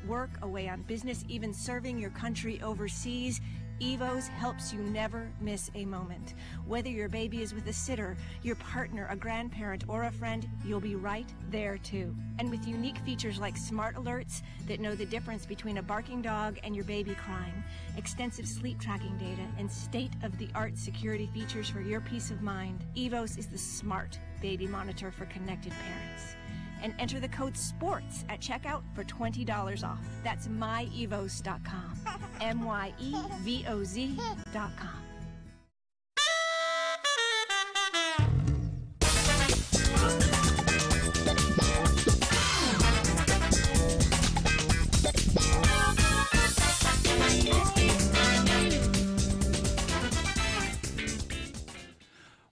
work, away on business, even serving your country overseas, Evos helps you never miss a moment. Whether your baby is with a sitter, your partner, a grandparent, or a friend, you'll be right there too. And with unique features like smart alerts that know the difference between a barking dog and your baby crying, extensive sleep tracking data, and state-of-the-art security features for your peace of mind, Evos is the smart baby monitor for connected parents. And enter the code SPORTS at checkout for $20 off. That's myevos.com. MYEVOZ.com.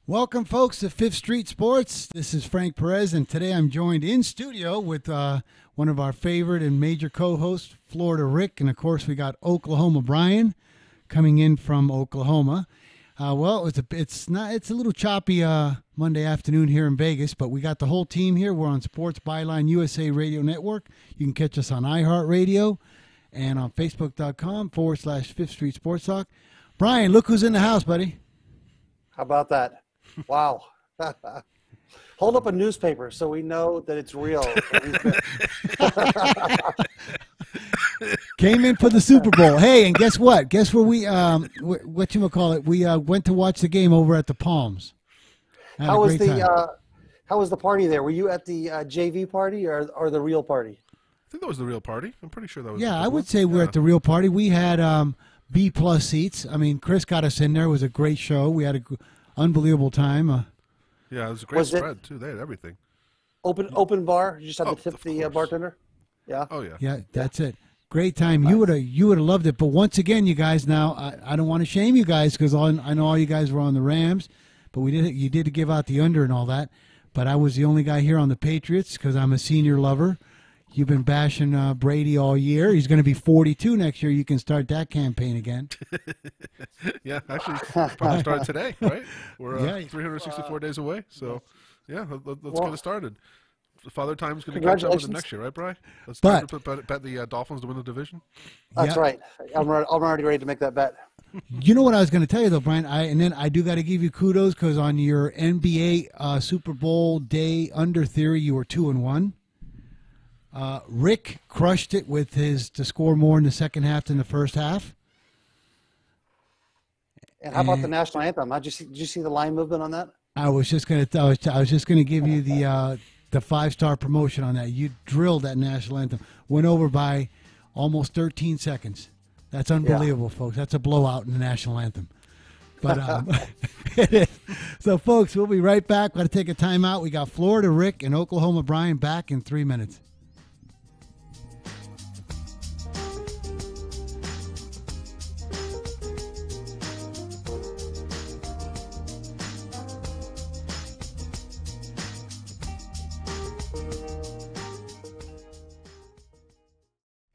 Welcome, folks, to Fifth Street Sports. This is Frank Perez, and today I'm joined in studio with one of our favorite and major co-hosts, Florida Rick, and of course we got Oklahoma Brian coming in from Oklahoma. Well, it's a little choppy Monday afternoon here in Vegas, but we got the whole team here. We're on Sports Byline USA Radio Network. You can catch us on iHeartRadio and on Facebook.com/Fifth Street Sports Talk. Brian, look who's in the house, buddy. How about that? Wow. Hold up a newspaper so we know that it's real. Came in for the Super Bowl. Hey, and guess what? Guess where we whatchamacallit? We went to watch the game over at the Palms. How was the party there? Were you at the JV party or the real party? I think that was the real party. I'm pretty sure that was. Yeah, I would say we're at the real party. We had B+ seats. I mean, Chris got us in there. It was a great show. We had an unbelievable time. Yeah, it was a great spread too. They had everything. Open bar. You just had to tip the bartender. Yeah. Oh yeah. Yeah, that's it. Great time. You would have loved it. But once again, you guys, now I don't want to shame you guys because I know all you guys were on the Rams, but you did give out the under and all that. But I was the only guy here on the Patriots because I'm a senior lover. You've been bashing Brady all year. He's going to be 42 next year. You can start that campaign again. Yeah, actually, probably started today, right? We're 364 days away. So, yeah, let's get it started. Father Time's going to catch up with him next year, right, Brian? Let's bet the Dolphins to win the division. That's right. I'm already ready to make that bet. You know what I was going to tell you, though, Brian? I do got to give you kudos because on your NBA Super Bowl day under theory, you were 2-1. Rick crushed it with his to score more in the second half than the first half. And how about the national anthem? Did you see the line movement on that? I was just going to give you the 5-star promotion on that. You drilled that national anthem. Went over by almost 13 seconds. That's unbelievable, folks. That's a blowout in the national anthem. But so, folks, we'll be right back. Got to take a timeout. We got Florida Rick and Oklahoma Brian back in 3 minutes.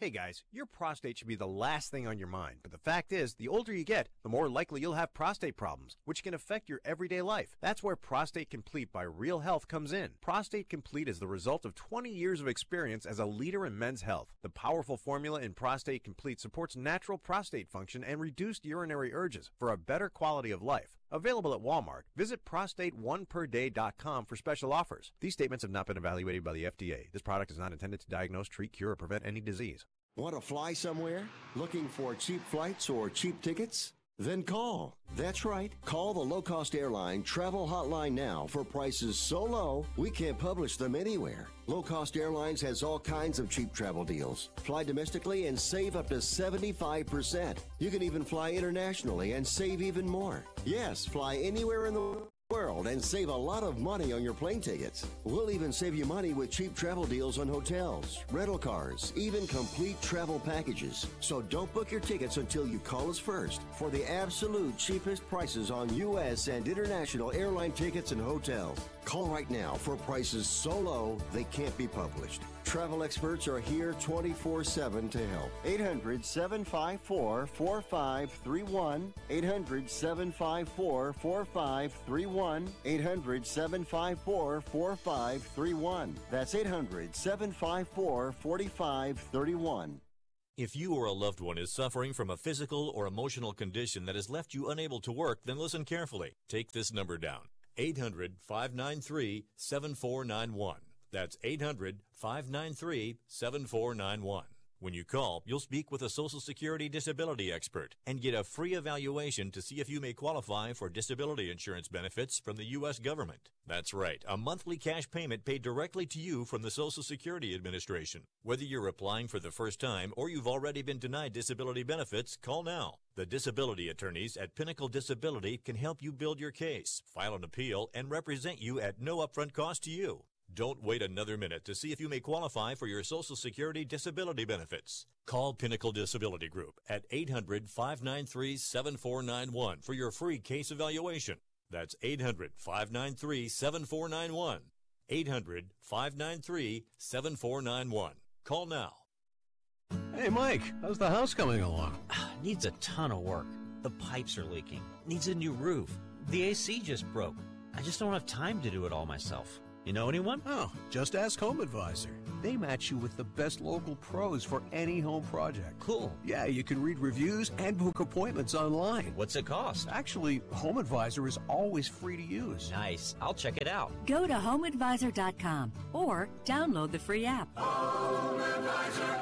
Hey guys, your prostate should be the last thing on your mind, but the fact is, the older you get, the more likely you'll have prostate problems, which can affect your everyday life. That's where Prostate Complete by Real Health comes in. Prostate Complete is the result of 20 years of experience as a leader in men's health. The powerful formula in Prostate Complete supports natural prostate function and reduced urinary urges for a better quality of life. Available at Walmart. Visit prostate1perday.com for special offers. These statements have not been evaluated by the FDA. This product is not intended to diagnose, treat, cure, or prevent any disease. Want to fly somewhere? Looking for cheap flights or cheap tickets? Then call. That's right. Call the low-cost airline travel hotline now for prices so low we can't publish them anywhere. Low Cost Airlines has all kinds of cheap travel deals. Fly domestically and save up to 75%. You can even fly internationally and save even more. Yes, fly anywhere in the world and save a lot of money on your plane tickets. We'll even save you money with cheap travel deals on hotels, rental cars, even complete travel packages. So don't book your tickets until you call us first for the absolute cheapest prices on U.S. and international airline tickets and hotels. Call right now for prices so low they can't be published. Travel experts are here 24/7 to help. 800-754-4531. 800-754-4531. 800-754-4531. That's 800-754-4531. If you or a loved one is suffering from a physical or emotional condition that has left you unable to work, then listen carefully. Take this number down, 800-593-7491. That's 800-593-7491. When you call, you'll speak with a Social Security disability expert and get a free evaluation to see if you may qualify for disability insurance benefits from the U.S. government. That's right, a monthly cash payment paid directly to you from the Social Security Administration. Whether you're applying for the first time or you've already been denied disability benefits, call now. The disability attorneys at Pinnacle Disability can help you build your case, file an appeal, and represent you at no upfront cost to you. Don't wait another minute to see if you may qualify for your Social Security disability benefits. Call Pinnacle Disability Group at 800-593-7491 for your free case evaluation. That's 800-593-7491. 800-593-7491. Call now. Hey, Mike, how's the house coming along? Needs a ton of work. The pipes are leaking. Needs a new roof. The AC just broke. I just don't have time to do it all myself. You know anyone? Oh, just ask Home Advisor. They match you with the best local pros for any home project. Cool. Yeah, you can read reviews and book appointments online. What's it cost? Actually, Home Advisor is always free to use. Nice. I'll check it out. Go to homeadvisor.com or download the free app. Home Advisor.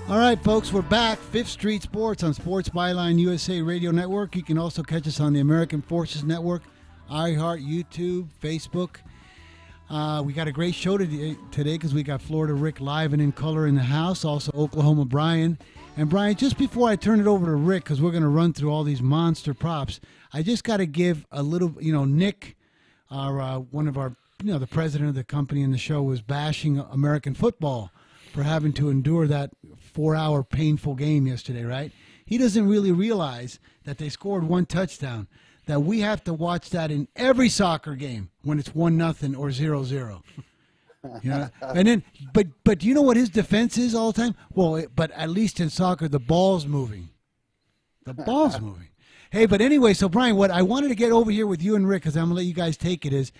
All right, folks, we're back. Fifth Street Sports on Sports Byline USA Radio Network. You can also catch us on the American Forces Network, iHeart, YouTube, Facebook. We got a great show today because we got Florida Rick live and in color in the house, also Oklahoma Brian. And Brian, just before I turn it over to Rick, because we're going to run through all these monster props, I just got to give a little, Nick, one of our, the president of the company in the show was bashing American football for having to endure that 4-hour painful game yesterday, right? He doesn't really realize that they scored one touchdown, that we have to watch that in every soccer game when it's 1-0 or 0-0. And then, but do you know what his defense is all the time? Well, but at least in soccer, the ball's moving. The ball's moving. Hey, but anyway, so Brian, what I wanted to get over here with you and Rick, because I'm going to let you guys take it, is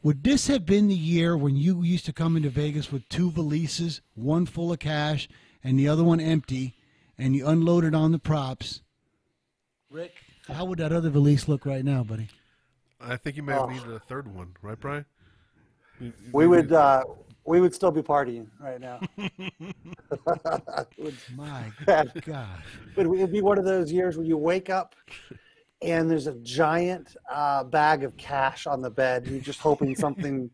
would this have been the year when you used to come into Vegas with two valises, one full of cash and the other one empty, and you unloaded on the props? Rick, how would that other valise look right now, buddy? I think you may have needed a third one, right, Brian? We would still be partying right now. My God. It'd be one of those years where you wake up and there's a giant bag of cash on the bed. You're just hoping something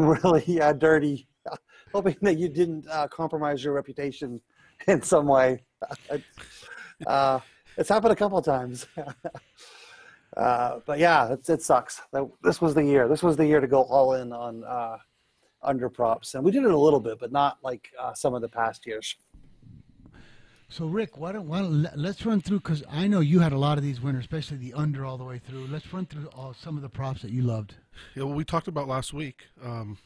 really dirty, hoping that you didn't compromise your reputation in some way. It's happened a couple of times. But yeah, it sucks. This was the year. This was the year to go all in on under props, and we did it a little bit, but not like some of the past years. So Rick, let's run through, because I know you had a lot of these winners, especially the under all the way through. Let's run through some of the props that you loved. Yeah, well, we talked about last week, and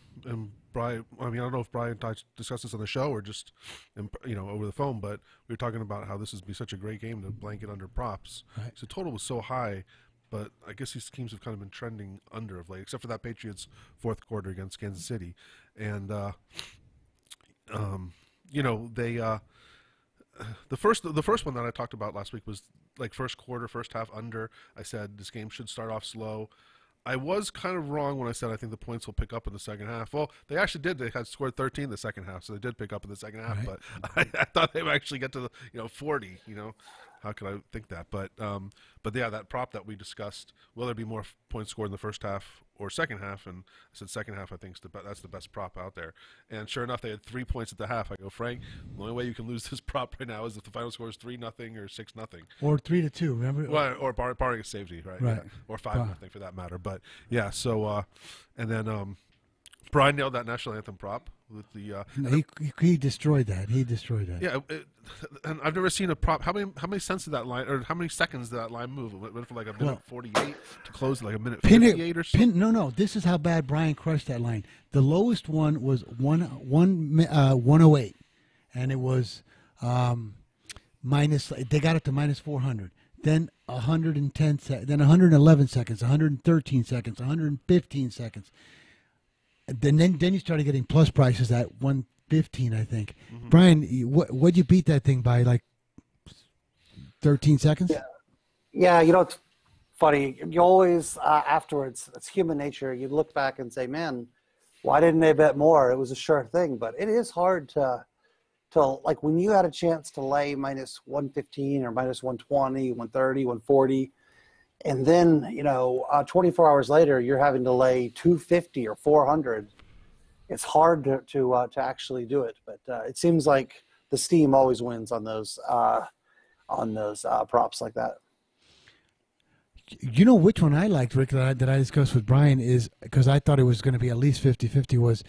Brian. I mean, I don't know if Brian and I discussed this on the show or just, over the phone, but we were talking about how this would be such a great game to blanket under props. Right. So total was so high, but I guess these teams have kind of been trending under of late, except for that Patriots fourth quarter against Kansas City, and they. The first one that I talked about last week was like first quarter, first half under. I said this game should start off slow. I was kind of wrong when I said I think the points will pick up in the second half. Well, they actually did. They had scored 13 in the second half, so they did pick up in the second half. Right. But I thought they would actually get to 40. How could I think that? But yeah, that prop that we discussed. Will there be more points scored in the first half or second half? And I said second half. I think that's the best prop out there. And sure enough, they had 3 points at the half. I go, Frank, the only way you can lose this prop right now is if the final score is 3-0 or 6-0. Or 3-2. Remember? Well, or barring a safety, right? Right. Yeah. Or 5-0 for that matter. But yeah. So and then Brian nailed that national anthem prop with the. He destroyed that. He destroyed that. Yeah, and I've never seen a prop. How many cents did that line, or how many seconds did that line move? It went from like a minute 48 to close like a minute 58 or so. No. This is how bad Brian crushed that line. The lowest one was 108, and it was minus. They got it to minus 400. then 110 seconds, then 111 seconds, 113 seconds, 115 seconds. Then you started getting plus prices at 115, I think. Mm-hmm. Brian, what'd you beat that thing by, like 13 seconds? Yeah, it's funny. You always, afterwards, it's human nature. You look back and say, man, why didn't they bet more? It was a sure thing. But it is hard to like when you had a chance to lay minus 115 or minus 120, 130, 140, and then, 24 hours later, you're having to lay 250 or 400. It's hard to actually do it. But it seems like the steam always wins on those props like that. You know which one I liked, Rick, that I discussed with Brian is because I thought it was going to be at least 50-50 was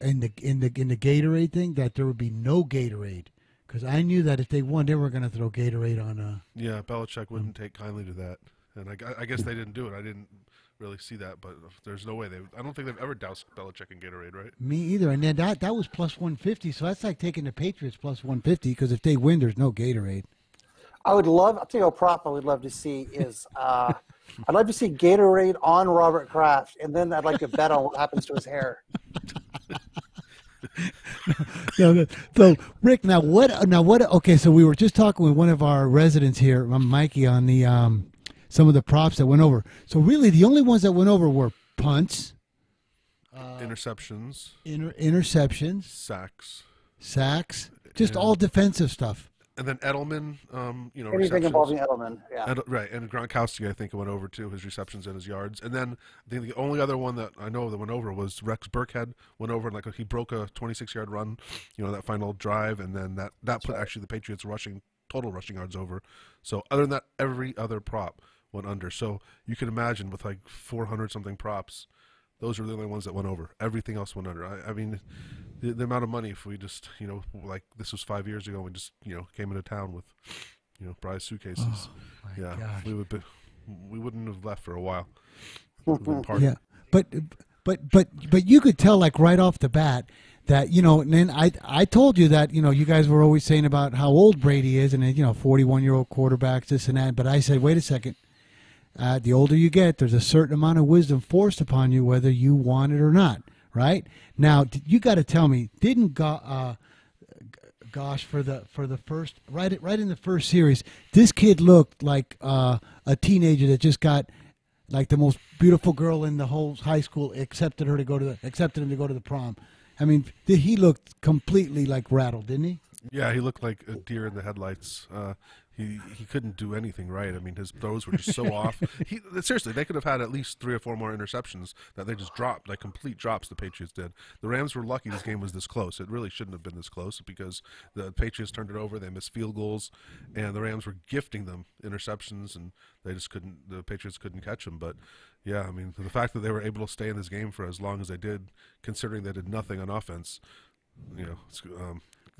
in the Gatorade thing, that there would be no Gatorade, because I knew that if they won, they were going to throw Gatorade on. Yeah, Belichick wouldn't take kindly to that, and I guess they didn't do it. I didn't really see that, but there's no way I don't think they've ever doused Belichick in Gatorade, right? Me either, and then that was plus 150, so that's like taking the Patriots plus 150, because if they win, there's no Gatorade. I'll tell you a prop I would love to see is I'd like to see Gatorade on Robert Kraft, and then I'd like to bet on what happens to his hair. So Rick, now what? Okay, so we were just talking with one of our residents here, Mikey, on the some of the props that went over. So really, the only ones that went over were punts, interceptions, interceptions, sacks, just all defensive stuff. And then Edelman, anything involving Edelman, yeah. Right, and Gronkowski, I think, went over too, his receptions and his yards. And then I think the only other one that I know that went over was Rex Burkhead went over, and he broke a 26-yard run, that final drive, and then that put actually the Patriots total rushing yards over. So other than that, every other prop went under. So you can imagine with like 400-something props, those are the only ones that went over. Everything else went under. I mean, the amount of money, if we just, like this was 5 years ago, we just, came into town with, Bry's suitcases. Oh, my gosh. We wouldn't have left for a while. Yeah, but you could tell, like, right off the bat that, and then I told you that, you guys were always saying about how old Brady is and, 41-year-old quarterbacks, this and that. But I said, wait a second. The older you get, there's a certain amount of wisdom forced upon you, whether you want it or not. Right now, you got to tell me, didn't Gosh for the first right in the first series, this kid looked like a teenager that just got like the most beautiful girl in the whole high school accepted him to go to the prom. I mean, he looked completely like rattled, didn't he? Yeah, he looked like a deer in the headlights. He couldn't do anything right. I mean, his throws were just so off. Seriously, they could have had at least 3 or 4 more interceptions that they just dropped, like complete drops the Patriots did. The Rams were lucky this game was this close. It really shouldn't have been this close because the Patriots turned it over. They missed field goals, and the Rams were gifting them interceptions, and the Patriots couldn't catch them. But, yeah, I mean, the fact that they were able to stay in this game for as long as they did, considering they did nothing on offense,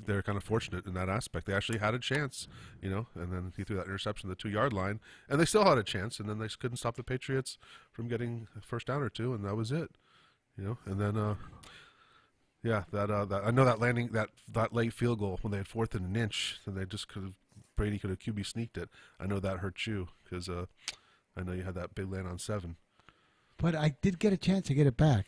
they're kind of fortunate in that aspect. They actually had a chance, and then he threw that interception at the 2-yard line, and they still had a chance, and then they couldn't stop the Patriots from getting a first down or two, and that was it, And then, that I know that landing that late field goal when they had 4th and an inch, then Brady could have QB sneaked it. I know that hurt you because I know you had that big land on 7. But I did get a chance to get it back.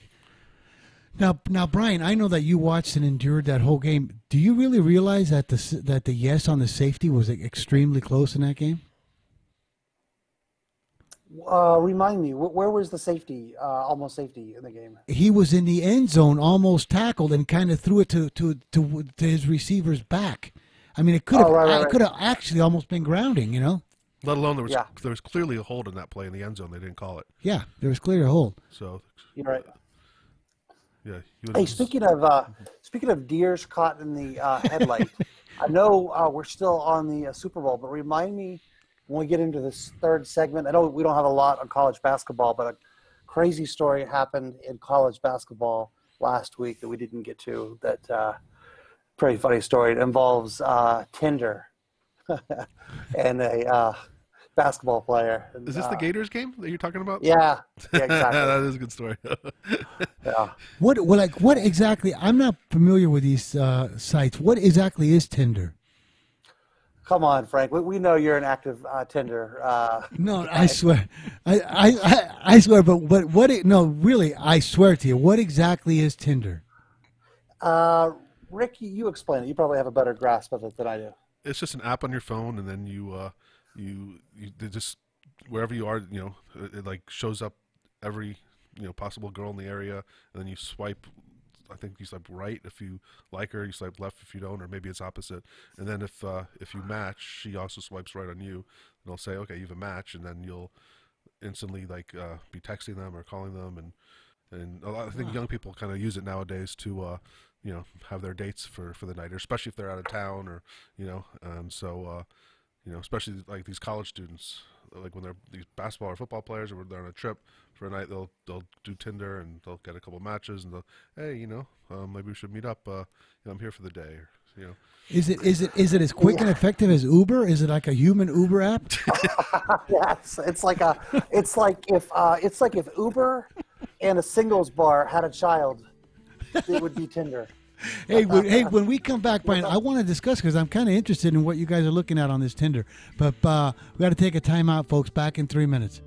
Now, Brian, I know that you watched and endured that whole game. Do you really realize that the yes on the safety was extremely close in that game? Remind me, where was the safety, almost safety in the game? He was in the end zone, almost tackled, and kind of threw it to his receiver's back. I mean, it could have actually almost been grounding, Let alone there was clearly a hold in that play in the end zone. They didn't call it. Yeah, there was clearly a hold. So you're right. Yeah. Hey, speaking of deers caught in the headlight, I know we're still on the Super Bowl, but remind me when we get into this third segment. I know we don't have a lot on college basketball, but a crazy story happened in college basketball last week that we didn't get to. That pretty funny story. It involves Tinder and a basketball player. Is this the Gators game that you're talking about? Yeah exactly. That is a good story. Yeah. What exactly? I'm not familiar with these sites. What exactly is Tinder? Come on, Frank. We know you're an active Tinder. No, guy. I swear, I swear. But what? No, really, I swear to you. What exactly is Tinder? Rick, you explain it. You probably have a better grasp of it than I do. It's just an app on your phone, and then you they just wherever you are, it like shows up every possible girl in the area, and then you swipe. I think you swipe right if you like her, you swipe left if you don't, or maybe it's opposite. And then if you match, she also swipes right on you, and they'll say, okay, you have a match, and then you'll instantly be texting them or calling them, and I think young people kind of use it nowadays to have their dates for the night, or especially if they're out of town, or especially like these college students, like when they're these basketball or football players, or they're on a trip for a night, they'll do Tinder, and they'll get a couple matches, and they'll, hey, maybe we should meet up. I'm here for the day. Is it as quick and effective as Uber? Is it like a human Uber app? Yes, it's like if Uber and a singles bar had a child, it would be Tinder. Hey, when we come back, Brian, I want to discuss, because I'm kind of interested in what you guys are looking at on this Tinder. But we got to take a time out, folks. Back in 3 minutes.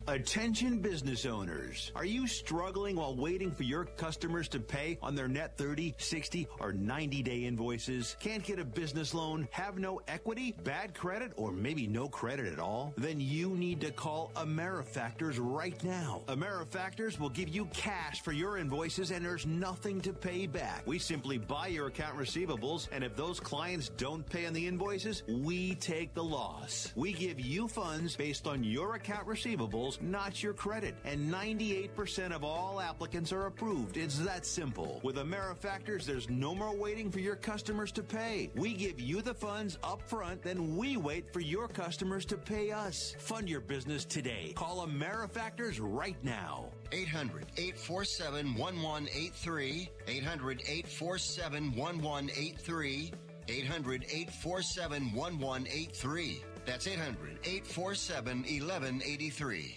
Attention business owners. Are you struggling while waiting for your customers to pay on their net 30, 60, or 90-day invoices? Can't get a business loan? Have no equity? Bad credit? Or maybe no credit at all? Then you need to call AmeriFactors right now. AmeriFactors will give you cash for your invoices, and there's nothing to pay back. We simply buy your account receivables, and if those clients don't pay on the invoices, we take the loss. We give you funds based on your account receivables, not your credit, and 98% of all applicants are approved. It's that simple. With AmeriFactors, there's no more waiting for your customers to pay. We give you the funds up front, then we wait for your customers to pay us. Fund your business today. Call AmeriFactors right now. 800-847-1183. 800-847-1183. 800-847-1183. That's 800-847-1183.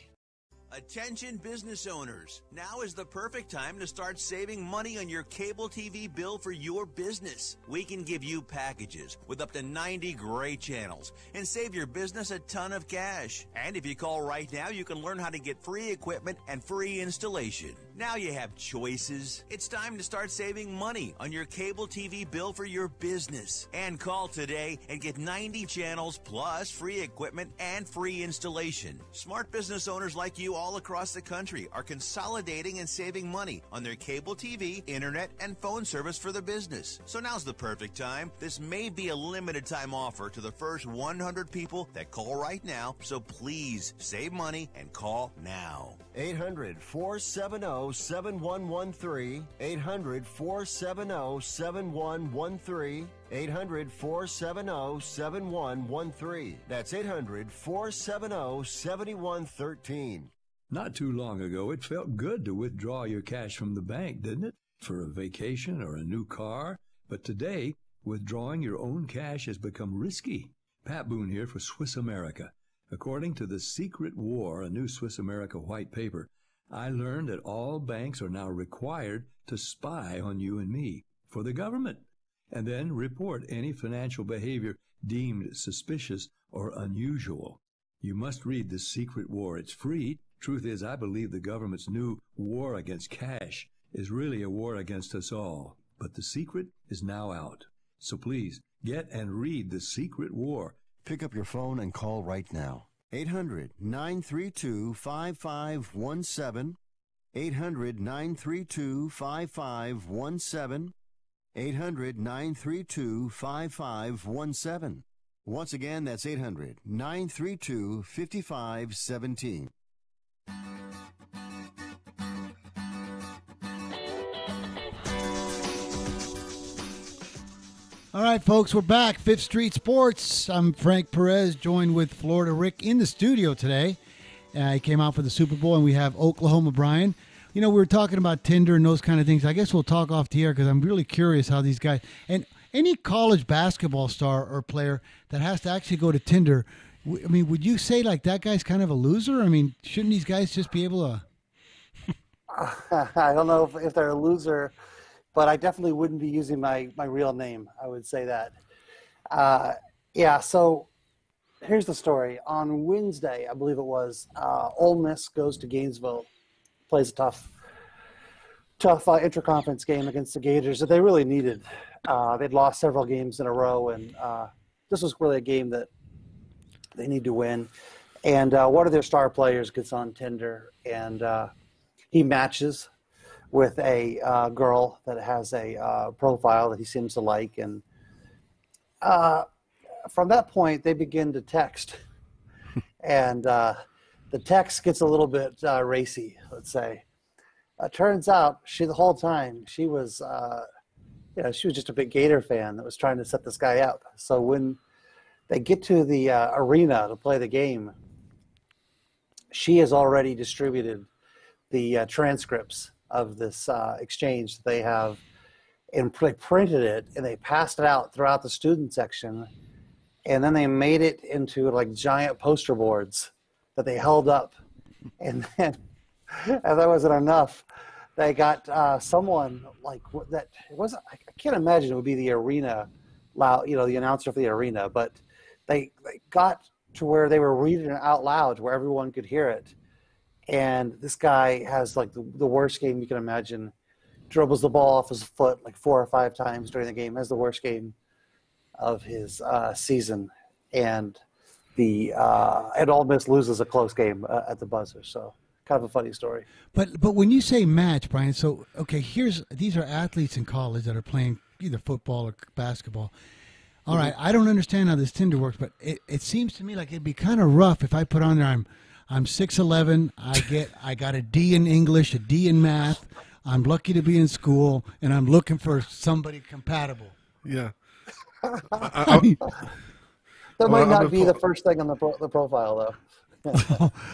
Attention business owners. Now is the perfect time to start saving money on your cable TV bill for your business. We can give you packages with up to 90 great channels and save your business a ton of cash. And if you call right now, you can learn how to get free equipment and free installation. Now you have choices. It's time to start saving money on your cable TV bill for your business. And call today and get 90 channels plus free equipment and free installation. Smart business owners like you all across the country are consolidating and saving money on their cable TV, internet, and phone service for their business. So now's the perfect time. This may be a limited time offer to the first 100 people that call right now. So please save money and call now. 800-470-7113. 800-470-7113. 800-470-7113. That's 800-470-7113. Not too long ago, it felt good to withdraw your cash from the bank, didn't it? For a vacation or a new car. But today, withdrawing your own cash has become risky. Pat Boone here for Swiss America. According to The Secret War, a new Swiss America white paper, I learned that all banks are now required to spy on you and me for the government, and then report any financial behavior deemed suspicious or unusual. You must read The Secret War. It's free. Truth is, I believe the government's new war against cash is really a war against us all. But the secret is now out. So please, get and read The Secret War. Pick up your phone and call right now. 800-932-5517. 800-932-5517. 800-932-5517. Once again, that's 800-932-5517. All right, folks, we're back. Fifth Street Sports. I'm Frank Perez, joined with Florida Rick in the studio today. He came out for the Super Bowl, and we have Oklahoma Brian. You know, we were talking about Tinder and those kind of things. I guess we'll talk off the air because I'm really curious how these guys. And any college basketball star or player that has to actually go to Tinder, I mean, would you say like that guy's kind of a loser? I mean, shouldn't these guys just be able to? I don't know if they're a loser, but I definitely wouldn't be using my real name. I would say that. Yeah, so here's the story. On Wednesday, I believe it was, Ole Miss goes to Gainesville, plays a tough intraconference game against the Gators that they really needed. They'd lost several games in a row, and this was really a game that they need to win. And one of their star players gets on Tinder, and he matches with a girl that has a profile that he seems to like. And from that point, they begin to text. And the text gets a little bit racy, let's say. Turns out the whole time she was she was just a big Gator fan that was trying to set this guy up. So when they get to the arena to play the game, she has already distributed the transcripts of this exchange that they have, and they printed it and they passed it out throughout the student section, and then they made it into like giant poster boards that they held up, and then as that wasn't enough, they got someone like that. It wasn't. I can't imagine it would be the arena, the announcer for the arena, but they got to where they were reading it out loud where everyone could hear it. And this guy has like the worst game you can imagine. Dribbles the ball off his foot like 4 or 5 times during the game. Has the worst game of his season, and Ole Miss loses a close game at the buzzer. So kind of a funny story. But when you say match, Brian, so okay, these are athletes in college that are playing either football or basketball. All right, I don't understand how this Tinder works, but it seems to me like it'd be kind of rough if I put on there I'm 6'11", I got a D in English, a D in math, I'm lucky to be in school, and I'm looking for somebody compatible. Yeah. That might not be the first thing on the profile,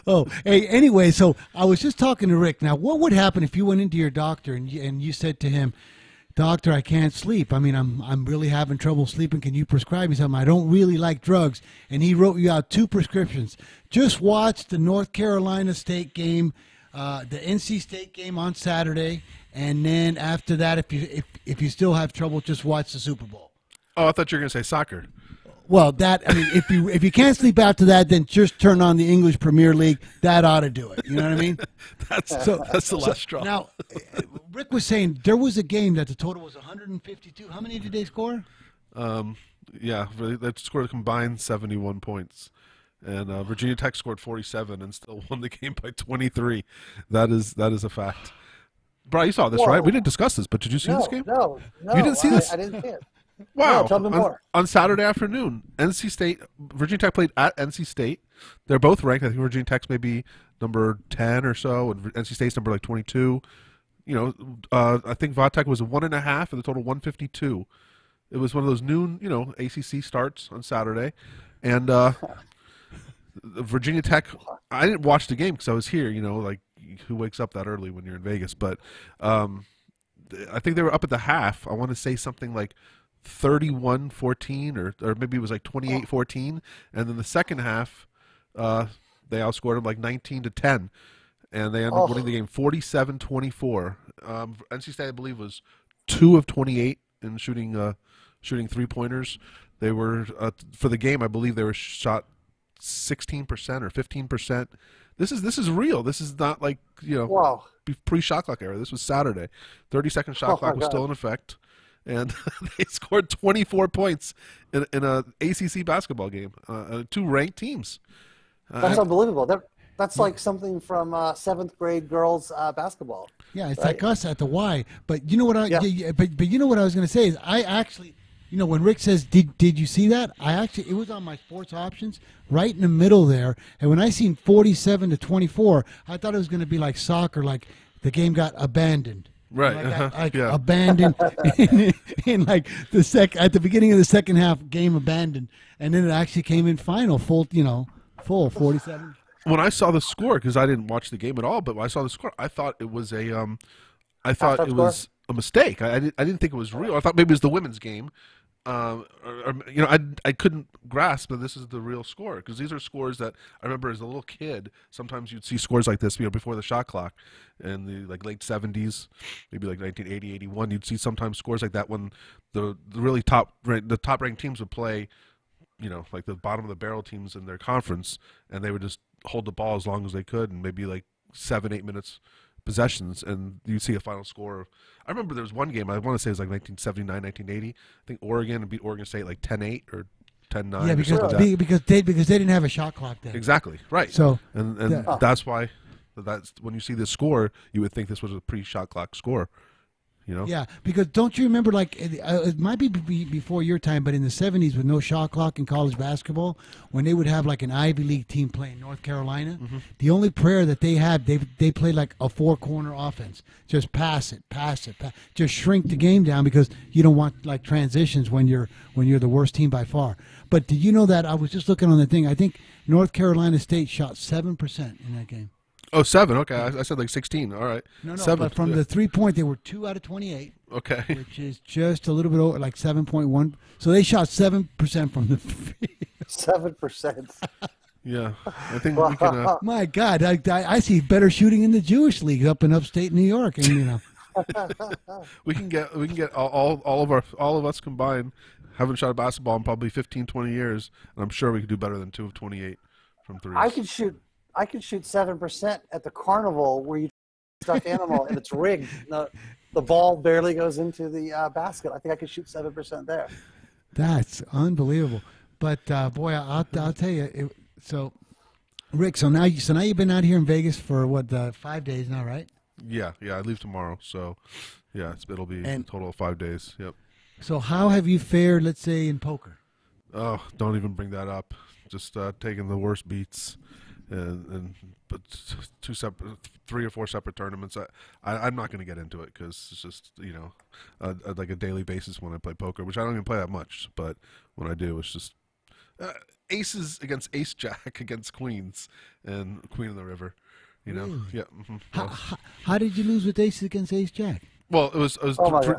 though. Hey, anyway, so I was just talking to Rick. Now, what would happen if you went into your doctor and you said to him, "Doctor, I can't sleep. I mean, I'm really having trouble sleeping. Can you prescribe me something? I don't really like drugs." And he wrote you out 2 prescriptions. Just watch the North Carolina State game, the NC State game on Saturday, and then after that, if you still have trouble, just watch the Super Bowl. Oh, I thought you were going to say soccer. Well, if you can't sleep after that, then just turn on the English Premier League. That ought to do it. You know what I mean? That's the last straw. Now, Rick was saying there was a game that the total was 152. How many did they score? Yeah, they scored a combined 71 points. And Virginia Tech scored 47 and still won the game by 23. That is a fact. Brian, you saw this, right? We didn't discuss this, but did you see this game? No. You didn't see this? I didn't see it. Wow. No, tell me more. On Saturday afternoon, Virginia Tech played at NC State. They're both ranked. I think Virginia Tech's maybe number 10 or so, and NC State's number like 22. I think Vatech was 1.5, and the total 152. It was one of those noon, ACC starts on Saturday. And Virginia Tech, I didn't watch the game because I was here, like who wakes up that early when you're in Vegas. But I think they were up at the half. I want to say something like 31-14 or maybe it was like 28-14, and then the second half they outscored them like 19-10, and they ended up winning the game 47-24. NC State, I believe, was 2 of 28 in shooting 3-pointers. They were for the game, I believe they were shot 16% or 15%. This is real. This is not like pre-shot clock era. This was Saturday. 30-second shot clock was still in effect. And they scored 24 points in an ACC basketball game. 2 ranked teams. That's unbelievable. That's like something from 7th grade girls basketball. Yeah, it's like us at the Y. But you know what but you know what I was going to say is I actually, when Rick says, "Did you see that?" It was on my sports options right in the middle there. And when I seen 47-24, I thought it was going to be like soccer, like the game got abandoned. Right, abandoned in like at the beginning of the second half, game abandoned, and then it actually came in final full 47. When I saw the score, because I didn't watch the game at all, but when I saw the score, I thought it was a mistake. I didn't think it was real. I thought maybe it was the women's game, I couldn't grasp that this is the real score, because these are scores that I remember as a little kid. Sometimes you'd see scores like this, before the shot clock, in the late 70s, maybe like 1980, 81. You'd see sometimes scores like that when the really top ranked teams would play, like the bottom of the barrel teams in their conference, and they would just hold the ball as long as they could, and maybe like 7-8 minutes possessions, and you see a final score. I remember there was one game, I want to say it was like 1979, 1980. I think Oregon beat Oregon State like 10-8 or 10-9. Yeah, because they didn't have a shot clock then. Exactly, right. So that's why that's when you see this score, you would think this was a pre-shot clock score. Yeah, because don't you remember, like, it might be before your time, but in the 70s with no shot clock in college basketball, when they would have like an Ivy League team playing North Carolina, the only prayer that they had, they played like a four-corner offense. Just pass it. Just shrink the game down, because you don't want like transitions when you're the worst team by far. But did you know that, I was just looking on the thing, I think North Carolina State shot 7% in that game. Oh, 7. Okay, I said like 16. All right. No, 7. But from the 3-point, they were 2 out of 28. Okay. Which is just a little bit over, like 7.1. So they shot 7% from the field. 7%. Yeah, I think we can. My God, I see better shooting in the Jewish league up in upstate New York, and we can get all of us combined, haven't shot a basketball in probably 15, 20 years, and I'm sure we could do better than 2 of 28 from threes. I could shoot 7% at the carnival where you stuffed animal and it's rigged. The ball barely goes into the basket. I think I could shoot 7% there. That's unbelievable. But boy, I'll tell you. So, Rick, so now you've been out here in Vegas for what 5 days now, right? Yeah. I leave tomorrow, so yeah, it'll be a total of 5 days. Yep. So how have you fared, let's say, in poker? Oh, don't even bring that up. Just taking the worst beats. But 3 or 4 separate tournaments. I'm not going to get into it, because it's just like a daily basis when I play poker, which I don't even play that much. But when I do, it's just aces against ace jack against queens and queen of the river. Really? Yeah. How did you lose with aces against ace jack? Well, it was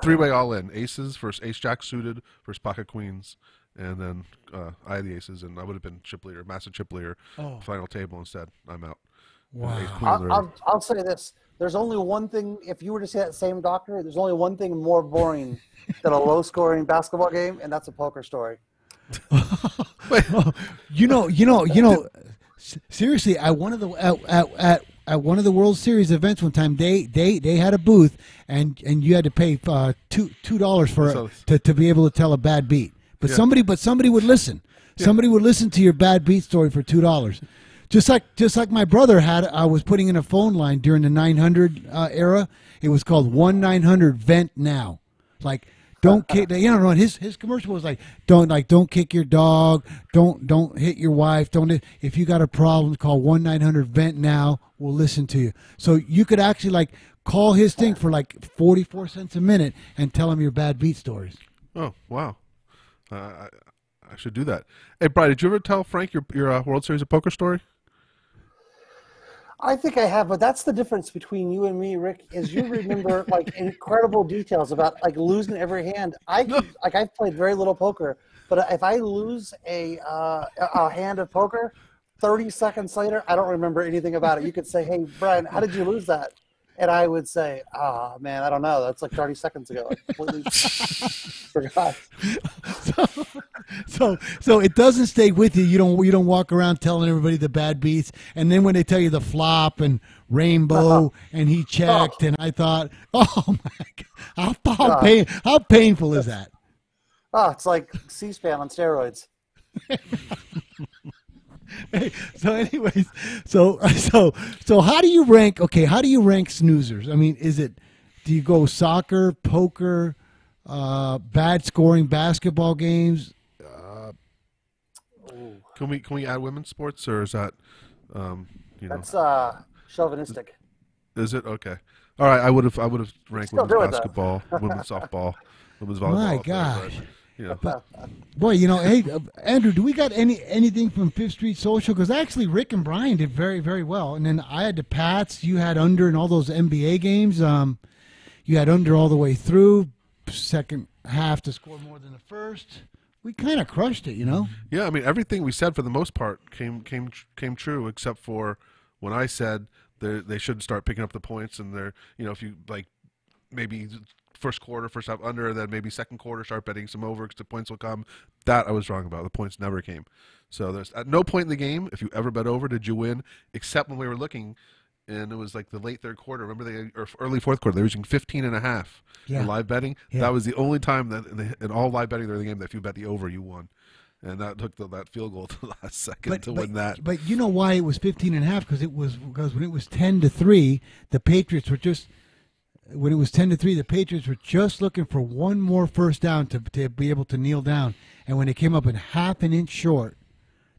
three-way all in. Aces versus ace jack suited versus pocket queens. And then I had the aces, and I would have been chip leader, massive chip leader, final table instead. I'm out. Wow. I'll say this. There's only one thing, if you were to say that same doctor, there's only one thing more boring than a low-scoring basketball game, and that's a poker story. Seriously, at one of the World Series events one time, they had a booth, and you had to pay $2 to be able to tell a bad beat. But somebody would listen. Yeah. Somebody would listen to your bad beat story for $2. Just like my brother had. I was putting in a phone line during the 900 era. It was called 1-900-VENT now. Like, don't kick. His commercial was like, don't kick your dog. Don't hit your wife. If you got a problem, call 1-900-VENT now. We'll listen to you. So you could actually like call his thing for like 44 cents a minute and tell him your bad beat stories. Oh wow. I should do that. Hey, Brian, did you ever tell Frank your World Series of Poker story? I think I have, but that's the difference between you and me, Rick, is you remember like incredible details about like losing every hand. I've played very little poker, but if I lose a hand of poker, 30 seconds later, I don't remember anything about it. You could say, "Hey, Brian, how did you lose that?" And I would say, "Oh man, I don't know. That's like 30 seconds ago. I completely forgot." So it doesn't stay with you. You don't walk around telling everybody the bad beats, and then when they tell you the flop and rainbow and he checked, and I thought, "Oh my God, how painful is that?" Oh, it's like C-SPAN on steroids. Hey, so anyways, so how do you rank? Okay, how do you rank snoozers? I mean, do you go soccer, poker, bad scoring basketball games? Can we add women's sports, or is that That's chauvinistic. Is it okay? All right, I would have ranked women's basketball, women's softball, women's volleyball. My gosh. But, boy, hey, Andrew, do we got anything from Fifth Street Social? Because actually, Rick and Brian did very, very well. And then I had the Pats. You had under in all those NBA games. You had under all the way through. Second half to score more than the first. We kind of crushed it, you know. Yeah, I mean, everything we said for the most part came true, except for when I said they should start picking up the points, and they're, you know, if you like maybe first quarter, first half under, then maybe second quarter start betting some over because the points will come. That I was wrong about. The points never came. So there's at no point in the game, if you ever bet over, did you win, except when we were looking. And it was like the late third quarter. Remember, or early fourth quarter, they were using 15.5 for live betting. Yeah. That was the only time that in all live betting during the game that if you bet the over, you won. And that took that field goal to the last second to win that. But you know why it was 15.5? Because when it was 10-3, the Patriots were just. When it was 10-3, the Patriots were just looking for one more first down to be able to kneel down. And when they came up in half an inch short,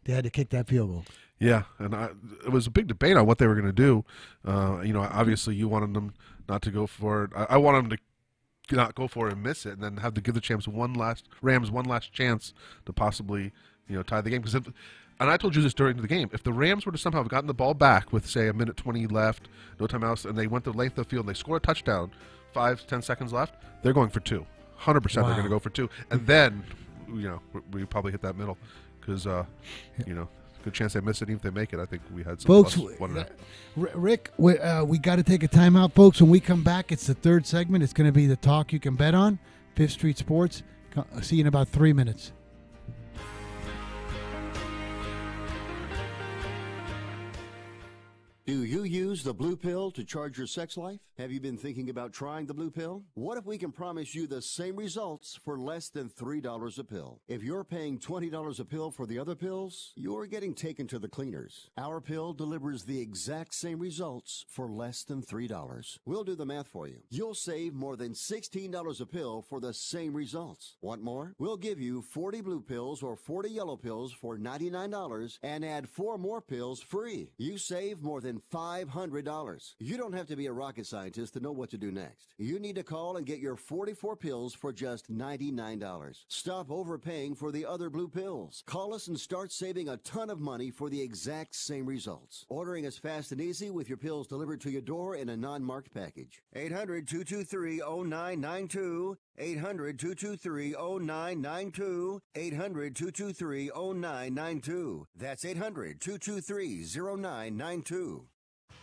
they had to kick that field goal. Yeah, and it was a big debate on what they were going to do. You know, obviously you wanted them not to go for it. I wanted them to not go for it and miss it, and then have to give the Rams one last chance to possibly, you know, tie the game. And I told you this during the game. If the Rams were to somehow have gotten the ball back with, say, 1:20 left, no timeouts, and they went the length of the field and they scored a touchdown, 5-10 seconds left, they're going for 2. 100% they're going to go for 2. And then, you know, we probably hit that middle because, you know, good chance they miss it. Even if they make it, I think we had some. Folks, Rick, we got to take a timeout, folks. When we come back, it's the third segment. It's going to be the talk you can bet on, 5th Street Sports. See you in about 3 minutes. Do you use the blue pill to charge your sex life? Have you been thinking about trying the blue pill? What if we can promise you the same results for less than $3 a pill? If you're paying $20 a pill for the other pills, you're getting taken to the cleaners. Our pill delivers the exact same results for less than $3. We'll do the math for you. You'll save more than $16 a pill for the same results. Want more? We'll give you 40 blue pills or 40 yellow pills for $99 and add 4 more pills free. You save more than $500. You don't have to be a rocket scientist to know what to do next. You need to call and get your 44 pills for just $99. Stop overpaying for the other blue pills. Call us and start saving a ton of money for the exact same results. Ordering is fast and easy with your pills delivered to your door in a non-marked package. 800-223-0992. 800-223-0992. 800-223-0992. That's 800-223-0992.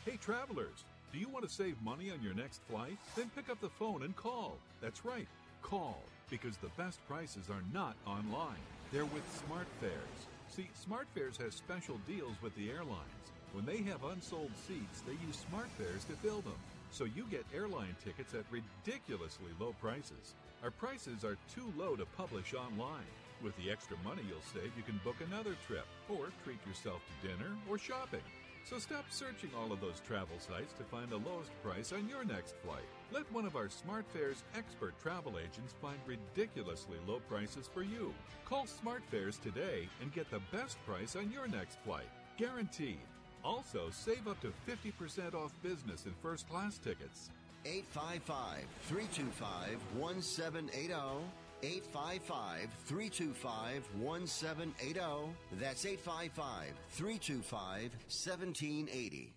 Hey travelers, do you want to save money on your next flight? Then pick up the phone and call. That's right, call, because the best prices are not online. They're with SmartFares. See, SmartFares has special deals with the airlines. When they have unsold seats, they use SmartFares to fill them. So you get airline tickets at ridiculously low prices. Our prices are too low to publish online. With the extra money you'll save, you can book another trip or treat yourself to dinner or shopping. So stop searching all of those travel sites to find the lowest price on your next flight. Let one of our SmartFares expert travel agents find ridiculously low prices for you. Call SmartFares today and get the best price on your next flight. Guaranteed. Also, save up to 50% off business and first class tickets. 855-325-1780. 855-325-1780. That's 855-325-1780.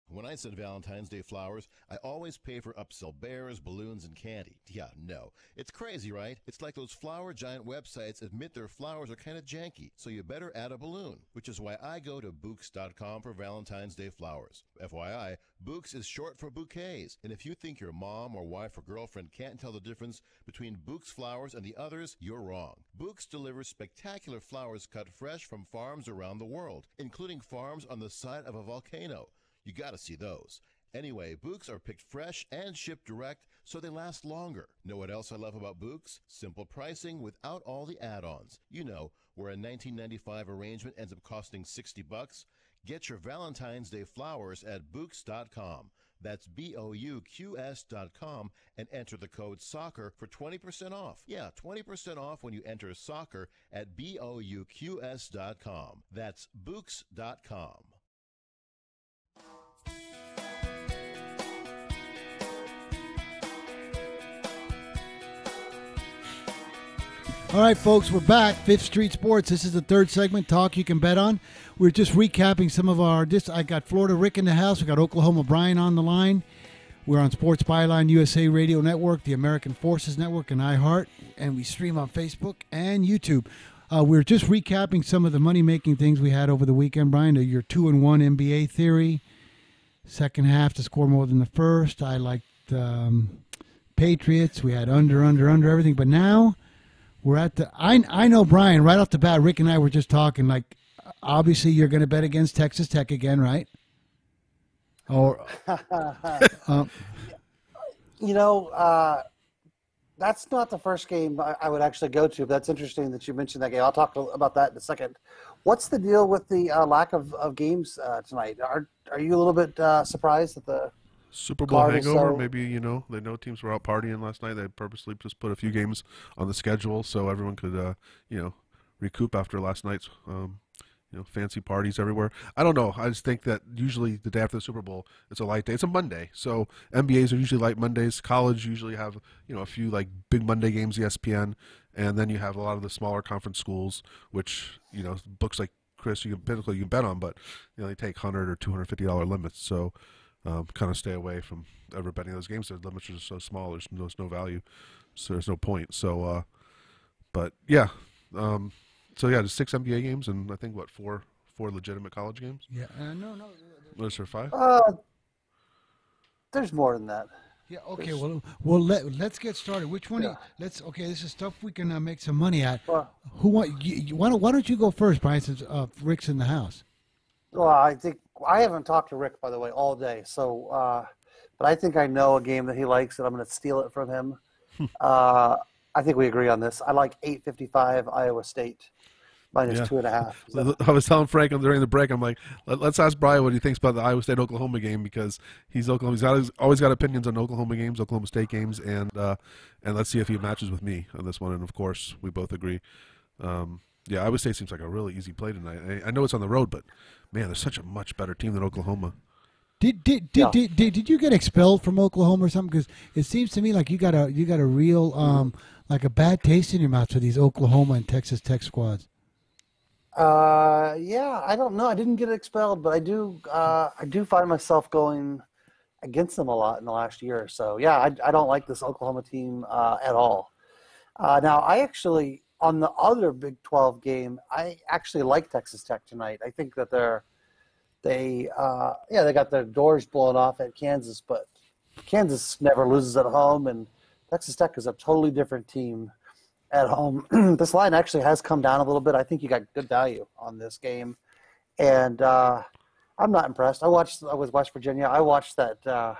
When I send Valentine's Day flowers, I always pay for upsell bears, balloons, and candy. Yeah, no. It's crazy, right? It's like those flower giant websites admit their flowers are kind of janky, so you better add a balloon, which is why I go to Books.com for Valentine's Day flowers. FYI, Books is short for bouquets, and if you think your mom or wife or girlfriend can't tell the difference between Books flowers and the others, you're wrong. Books delivers spectacular flowers cut fresh from farms around the world, including farms on the side of a volcano. You gotta see those. Anyway, Books are picked fresh and shipped direct, so they last longer. Know what else I love about Books? Simple pricing without all the add-ons. You know, where a $19.95 arrangement ends up costing $60. Get your Valentine's Day flowers at Books.com. That's BOUQS.com and enter the code SOCCER for 20% off. Yeah, 20% off when you enter SOCCER at BOUQS.com. That's Books.com. All right, folks, we're back. 5th Street Sports. This is the third segment, Talk You Can Bet On. We're just recapping some of our... I got Florida Rick in the house. We got Oklahoma Brian on the line. We're on Sports Byline USA Radio Network, the American Forces Network, and iHeart, and we stream on Facebook and YouTube. We're just recapping some of the money-making things we had over the weekend, Brian. Your 2-1 NBA theory, second half to score more than the first. I liked Patriots. We had under, everything. But now we're at the – I know, Brian, right off the bat, Rick and I were just talking, like, obviously you're going to bet against Texas Tech again, right? Or that's not the first game I would actually go to. But that's interesting that you mentioned that game. I'll talk about that in a second. What's the deal with the lack of games tonight? Are you a little bit surprised that the Super Bowl hangover? Maybe they know teams were out partying last night. They purposely just put a few games on the schedule so everyone could recoup after last night's fancy parties everywhere. I don't know. I just think that usually the day after the Super Bowl, it's a light day. It's a Monday. So NBAs are usually light Mondays. College usually have, a few like big Monday games, ESPN. And then you have a lot of the smaller conference schools, which, books like Chris, you can bet on, but, they take $100 or $250 limits. So kind of stay away from ever betting those games. The limits are so small. There's no value. So there's no point. So, but yeah. So yeah, there's 6 NBA games and I think four legitimate college games. Yeah, no. Was there 5? There's more than that. Yeah. Okay. Let's get started. Which one? Yeah. This is stuff we can make some money at. Why don't you go first, Brian? Since Rick's in the house. Well, I think I haven't talked to Rick, by the way, all day. So, but I think I know a game that he likes, and I'm going to steal it from him. I think we agree on this. I like 8:55 Iowa State minus 2.5. I was telling Frank during the break, I'm like, let's ask Brian what he thinks about the Iowa State-Oklahoma game because he's always got opinions on Oklahoma games, Oklahoma State games, and let's see if he matches with me on this one. And of course, we both agree. Iowa State seems like a really easy play tonight. I know it's on the road, but man, they're such a much better team than Oklahoma. Did you get expelled from Oklahoma or something? Because it seems to me like you got a real like a bad taste in your mouth for these Oklahoma and Texas Tech squads. I don't know. I didn't get expelled, but I do find myself going against them a lot in the last year or so. Yeah, I don't like this Oklahoma team at all. Now, I actually, on the other Big 12 game, I actually like Texas Tech tonight. I think that they got their doors blown off at Kansas, but Kansas never loses at home, and Texas Tech is a totally different team at home. This line actually has come down a little bit. I think you got good value on this game, and I'm not impressed. I was West Virginia. I watched that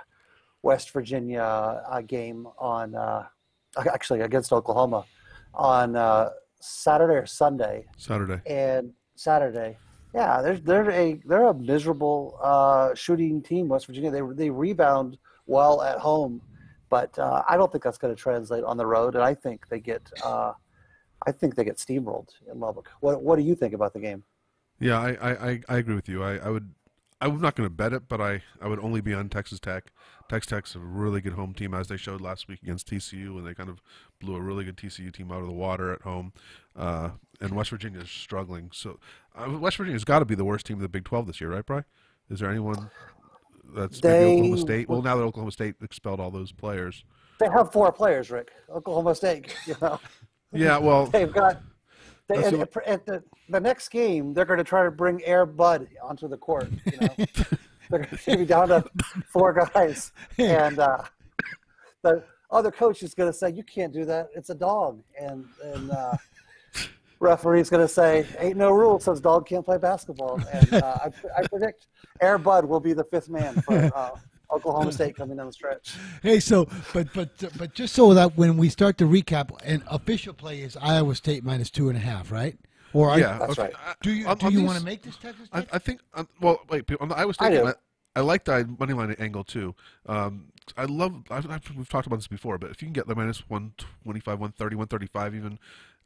West Virginia game on actually against Oklahoma on Saturday or Sunday. Saturday. Yeah, they're a miserable shooting team, West Virginia. They rebound well at home, but I don't think that's going to translate on the road. And I think they get steamrolled in Lubbock. What do you think about the game? Yeah, I agree with you. I'm not going to bet it, but I would only be on Texas Tech. Texas Tech's a really good home team, as they showed last week against TCU, and they kind of blew a really good TCU team out of the water at home. And West Virginia is struggling. So West Virginia's got to be the worst team of the Big 12 this year, right, Bri? Is there anyone that's maybe Oklahoma State? Well, now that Oklahoma State expelled all those players. They have 4 players, Rick. Oklahoma State, Yeah, well. They've got – at the next game, they're going to try to bring Air Bud onto the court, They're going to be down to 4 guys. And the other coach is going to say, you can't do that. It's a dog. And referee's going to say, ain't no rule. Says dog can't play basketball. And I predict Air Bud will be the 5th man for Oklahoma State coming down the stretch. Hey, so but just so that when we start to recap, an official play is Iowa State minus 2.5, right? Or that's right. Do you want to make this Texas Tech? I think. Well, wait. On the Iowa State game, I like the money line angle too. We've talked about this before, but if you can get the minus 125, 130, 135 even,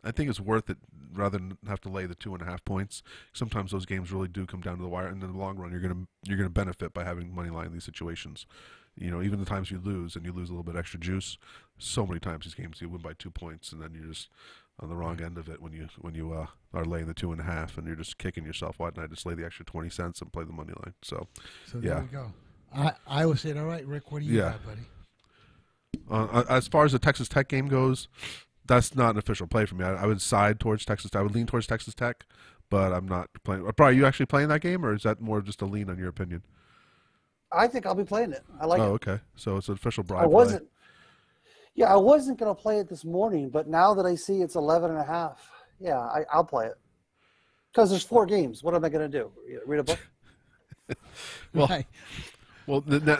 I think it's worth it rather than have to lay the 2.5 points. Sometimes those games really do come down to the wire, and in the long run, you're gonna benefit by having money line in these situations. Even the times you lose and you lose a little bit extra juice. So many times these games you win by 2 points, and then you're just on the wrong end of it when you are laying the 2.5, and you're just kicking yourself. Why didn't I just lay the extra 20 cents and play the money line? So yeah. There we go. Iowa State. All right, Rick, what do you got, buddy? As far as the Texas Tech game goes, that's not an official play for me. I would side towards Texas. I would lean towards Texas Tech, but I'm not playing. Brian, are you actually playing that game, or is that more just a lean on your opinion? I think I'll be playing it. I like it. Oh, okay. So it's an official bribe. I wasn't going to play it this morning, but now that I see it's 11.5, I'll play it. Because there's 4 games. What am I going to do? Read a book?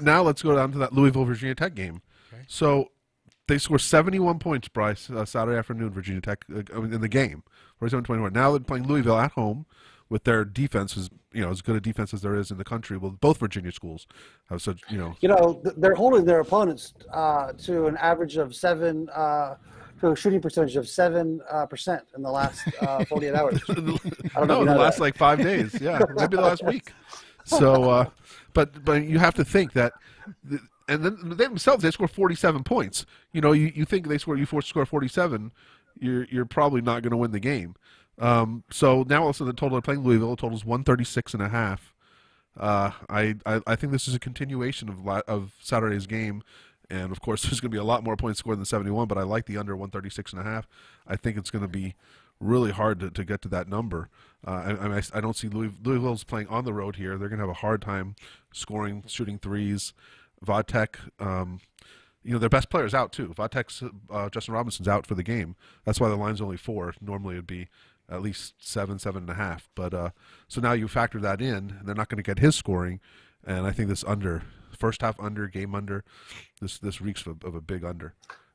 Now let's go down to that Louisville Virginia Tech game. Okay. So they score 71 points, Bryce, Saturday afternoon. Virginia Tech in the game, 47-21. Now they're playing Louisville at home with their defense is as good a defense as there is in the country. Well, both Virginia schools have such they're holding their opponents to an average of 7 to a shooting percentage of 7% in the last 48 hours. I don't know. In the last like 5 days, maybe the last week. So, but you have to think that, and then they themselves they score 47 points. You think you score 47, you're probably not going to win the game. So now also the total they're playing Louisville, the total is 136.5. I think this is a continuation of Saturday's game, and of course there's going to be a lot more points scored than 71. But I like the under 136.5. I think it's going to be really hard to get to that number. I don't see Louisville's playing on the road here. They're going to have a hard time scoring, shooting threes. Vodtech, their best player's out too. Vodtech's Justin Robinson's out for the game. That's why the line's only 4. Normally it'd be at least 7.5. But so now you factor that in, and they're not going to get his scoring. And I think this under, first half under, game under, this reeks of a big under.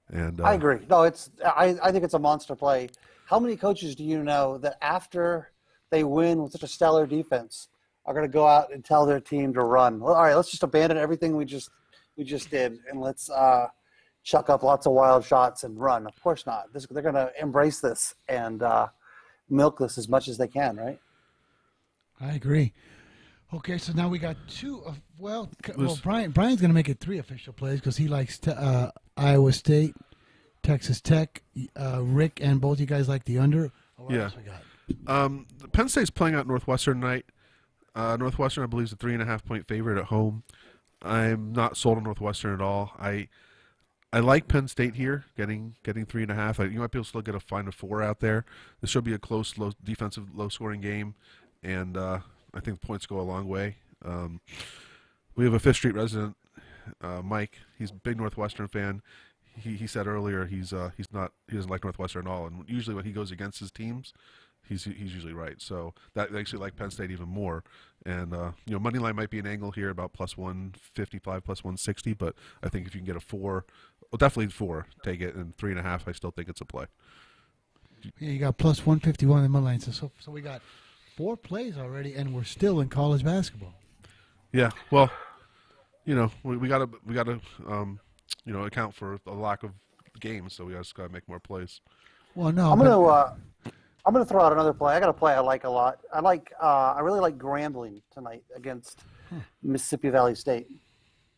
And I agree. No, I think it's a monster play. How many coaches do you know that after they win with such a stellar defense are going to go out and tell their team to run? Well, all right, let's just abandon everything we just did, and let's chuck up lots of wild shots and run. Of course not. They're going to embrace this and milk this as much as they can, right? I agree. Okay, so now we got 2 of Brian's going to make it 3 official plays because he likes Iowa State, Texas Tech. Rick and both you guys like the under. What else we got? Penn State's playing out Northwestern tonight. Northwestern, I believe, is a 3.5-point favorite at home. I'm not sold on Northwestern at all. I like Penn State here, getting 3.5. You might be able to still get find a 4 out there. This should be a close, low defensive, low-scoring game, and I think the points go a long way. We have a Fifth Street resident, Mike. He's a big Northwestern fan. He said earlier he doesn't like Northwestern at all, and usually when he goes against his teams, he's usually right. So that makes you like Penn State even more. And money line might be an angle here about plus 155, plus 160, but I think if you can get a 4, well, definitely 4, take it, and 3.5, I still think it's a play. Yeah, you got plus 151 in the money line. So we got 4 plays already, and we're still in college basketball. Yeah, well, we got to account for the lack of games, so we just got to make more plays. Well, no, I'm gonna throw out another play. I got a play I like a lot. I really like Grambling tonight against Mississippi Valley State.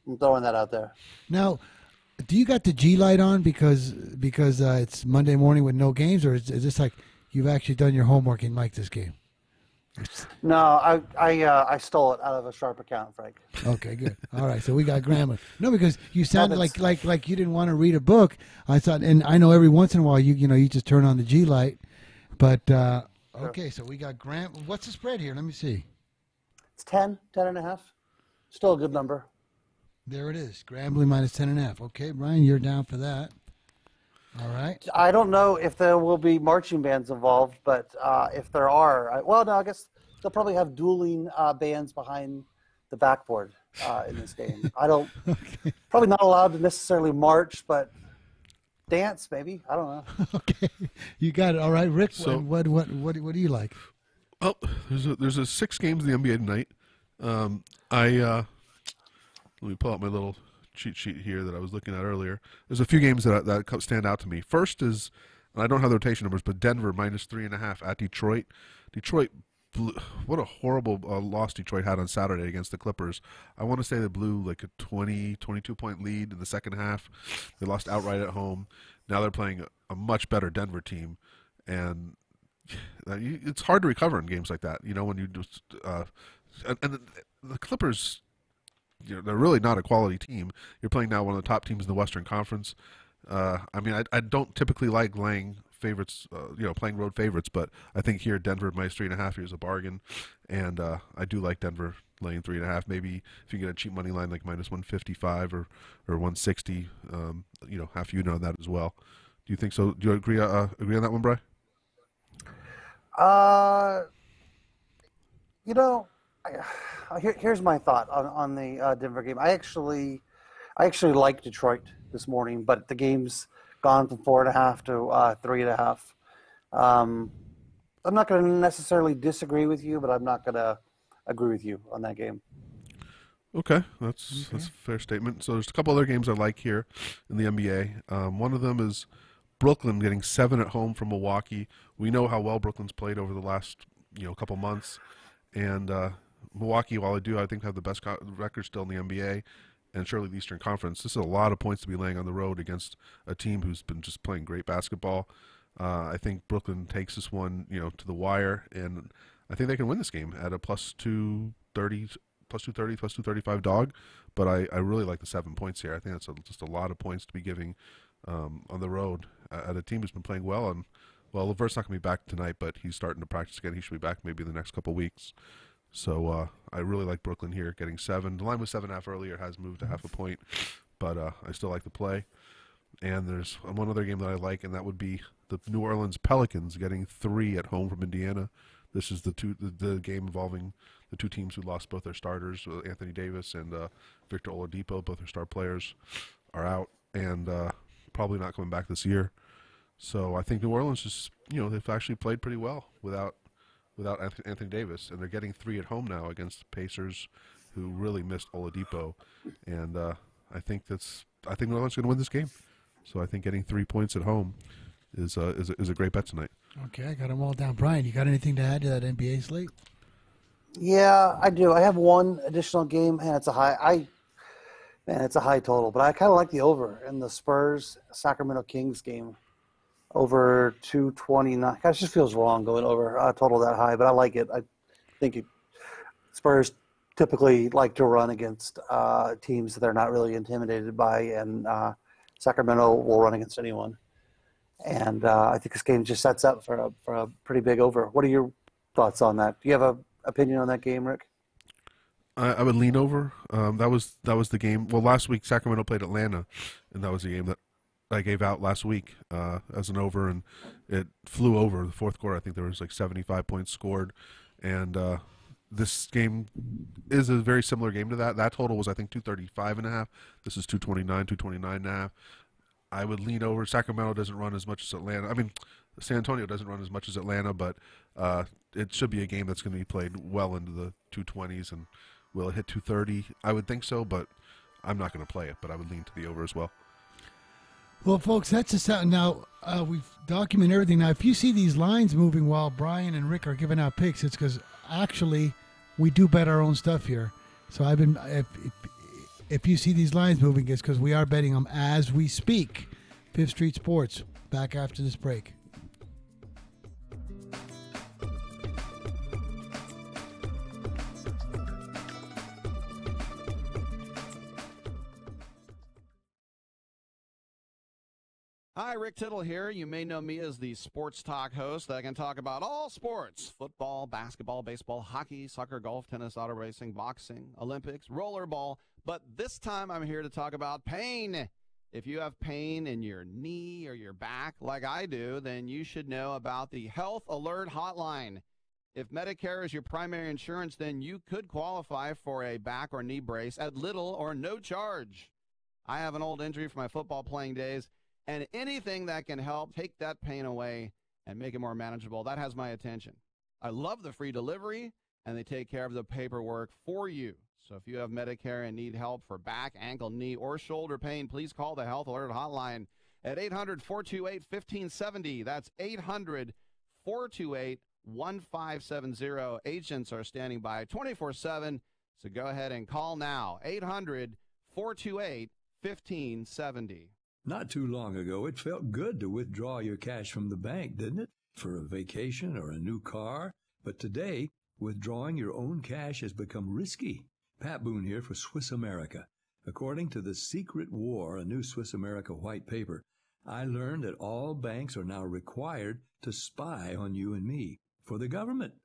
I'm throwing that out there. Now, do you got the G light on because it's Monday morning with no games, or is this like you've actually done your homework and liked this game? No, I stole it out of a Sharp account, Frank. Okay, good. All right, so we got Grambling. No, because you sounded like you didn't want to read a book. I thought, and I know every once in a while you just turn on the G light. But, okay, so we got Grant. What's the spread here? Let me see. It's 10.5. Still a good number. There it is. Grambling minus 10.5. Okay, Brian, you're down for that. All right. I don't know if there will be marching bands involved, but if there are, I guess they'll probably have dueling bands behind the backboard in this game. Probably not allowed to necessarily march, but dance, maybe. I don't know. Okay, you got it. All right, Rick. So, what do you like? Oh, there's a 6 games in the NBA tonight. Let me pull out my little cheat sheet here that I was looking at earlier. There's a few games that stand out to me. First is, and I don't have the rotation numbers, but Denver minus 3.5 at Detroit. Detroit. What a horrible loss Detroit had on Saturday against the Clippers. I want to say they blew like a 22-point lead in the second half. They lost outright at home. Now they're playing a much better Denver team, and it's hard to recover in games like that. When you just and the Clippers they're really not a quality team. You're playing now one of the top teams in the Western Conference. I mean, I don't typically like laying favorites, playing road favorites, but I think here Denver minus 3.5 here is a bargain, and I do like Denver laying 3.5. Maybe if you get a cheap money line like minus 155 or 160, half unit on that as well. Do you think so? Do you agree on that one, Bri? Here's my thought on the Denver game. I actually like Detroit this morning, but the game's gone from 4.5 to 3.5. I'm not going to necessarily disagree with you, but I'm not going to agree with you on that game. Okay, that's a fair statement. So there's a couple other games I like here in the NBA. One of them is Brooklyn getting 7 at home from Milwaukee. We know how well Brooklyn's played over the last couple months, and Milwaukee, while I think have the best record still in the NBA, and surely the Eastern Conference. This is a lot of points to be laying on the road against a team who's been just playing great basketball. I think Brooklyn takes this one, to the wire, and I think they can win this game at a plus 230, plus 235 dog. But I really like the 7 points here. I think that's just a lot of points to be giving on the road at a team who's been playing well. And LeVert's not going to be back tonight, but he's starting to practice again. He should be back maybe in the next couple weeks. So I really like Brooklyn here, getting 7. The line was 7.5 earlier, has moved to half a point, but I still like the play. And there's one other game that I like, and that would be the New Orleans Pelicans getting 3 at home from Indiana. This is the game involving the two teams who lost both their starters, Anthony Davis and Victor Oladipo. Both their star players are out and probably not coming back this year. So I think New Orleans just, they've actually played pretty well without Anthony Davis, and they're getting 3 at home now against the Pacers, who really missed Oladipo, and I think New Orleans is going to win this game. So I think getting 3 points at home is a great bet tonight. Okay, I got them all down. Brian, you got anything to add to that NBA slate? Yeah, I do. I have one additional game, and it's a high total, but I kind of like the over in the Spurs Sacramento Kings game. Over 229. It just feels wrong going over a total that high, but I like it. I think Spurs typically like to run against teams that they're not really intimidated by, and Sacramento will run against anyone. And I think this game just sets up for a pretty big over. What are your thoughts on that? Do you have an opinion on that game, Rick? I would lean over. That was the game. Well, last week Sacramento played Atlanta, and that was the game that I gave out last week as an over, and it flew over the fourth quarter. I think there was like 75 points scored, and this game is a very similar game to that. That total was, I think, 235.5. This is 229.5. I would lean over. Sacramento doesn't run as much as Atlanta. I mean, San Antonio doesn't run as much as Atlanta, but it should be a game that's going to be played well into the 220s, and will it hit 230? I would think so, but I'm not going to play it, but I would lean to the over as well. Well, folks, that's the sound. Now, we've documented everything. Now, if you see these lines moving while Brian and Rick are giving out picks, it's because actually we do bet our own stuff here. So if you see these lines moving, it's because we are betting them as we speak. Fifth Street Sports, back after this break. Hi, Rick Tittle here. You may know me as the sports talk host that can talk about all sports: football, basketball, baseball, hockey, soccer, golf, tennis, auto racing, boxing, Olympics, rollerball. But this time I'm here to talk about pain. If you have pain in your knee or your back like I do, then you should know about the Health Alert Hotline. If Medicare is your primary insurance, then you could qualify for a back or knee brace at little or no charge. I have an old injury from my football playing days, and anything that can help take that pain away and make it more manageable, that has my attention. I love the free delivery, and they take care of the paperwork for you. So if you have Medicare and need help for back, ankle, knee, or shoulder pain, please call the Health Alert Hotline at 800-428-1570. That's 800-428-1570. Agents are standing by 24/7, so go ahead and call now. 800-428-1570. Not too long ago, it felt good to withdraw your cash from the bank, didn't it? For a vacation or a new car. But today, withdrawing your own cash has become risky. Pat Boone here for Swiss America. According to The Secret War, a new Swiss America white paper, I learned that all banks are now required to spy on you and me for the government,